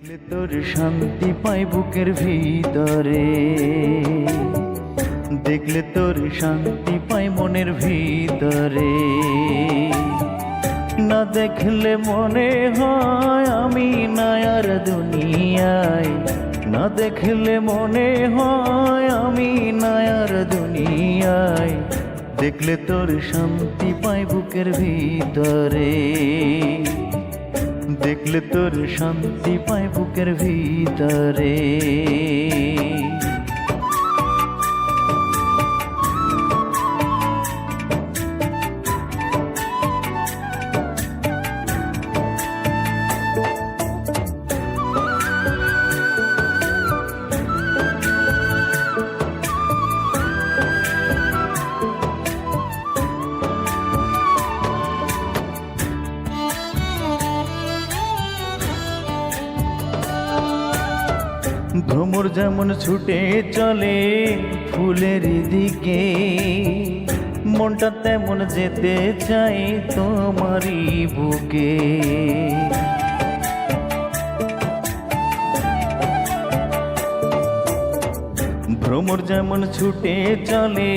দেখলে তোর শান্তি পাই বুকের ভিতরে, দেখলে তোর শান্তি পাই মনের ভিতরে। না দেখলে মনে হয় আমি নাই আর দুনিয়ায়, না দেখলে মনে হয় আমি নাই আর দুনিয়ায়। দেখলে তোর শান্তি পাই বুকের ভিতরে, দেখলে তোর শান্তি পাই বুকের ভিতরে। ভ্রমর যেমন ছুটে চলে ফুলের দিকে, মনটা তেমন যেতে চাই তোমারই বুকে। ভ্রমর যেমন ছুটে চলে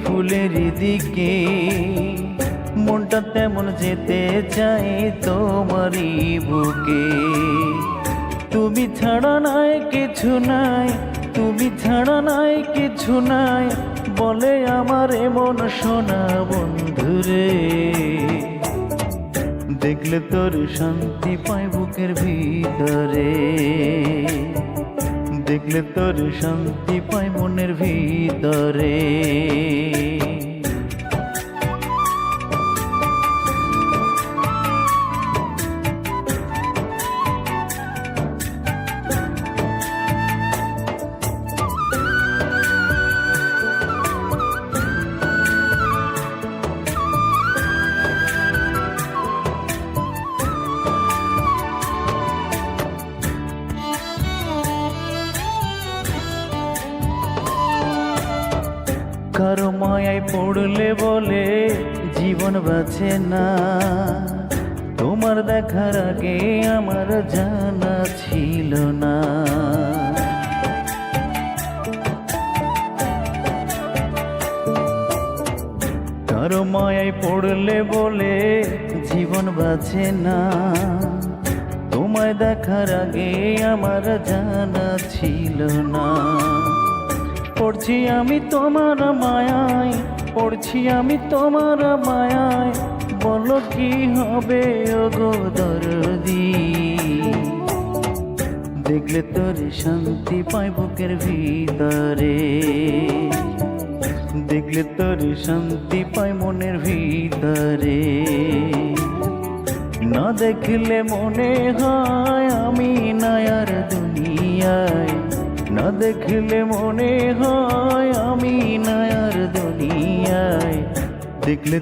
ফুলের দিকে, মনটা তেমন যেতে চাই তোমারই বুকে। তুমি ছাড়া নাই কিছু নাই, তুমি ছাড়া নাই কিছু নাই, বলে আমার এমন সোনা বন্ধুরে। দেখলে তোর শান্তি পাই বুকের ভিতরে, দেখলে তোর শান্তি পাই মনের ভিতরে। কারো মায়ায় পড়লে বলে জীবন বাঁচে না, তোমার দেখার আগে আমার জানা ছিল না। কারো মায়ায় পড়লে বলে জীবন বাঁচে না, তোমায় দেখার আগে আমার জানা ছিল না। পড়ছি আমি তোমার মায়ায়, পড়ছি আমি তোমার মায়ায়, বলো কি হবে ওগো দরদি। দেখলে তোর শান্তি পাই বুকের ভিতরে, দেখলে তোর শান্তি পাই মনের ভিতরে। না দেখলে মনে হয় আমি নাই আর দুনিয়ায়, না দেখলে মনে হয় আমি নাই আর দুনিয়ায়। দেখলে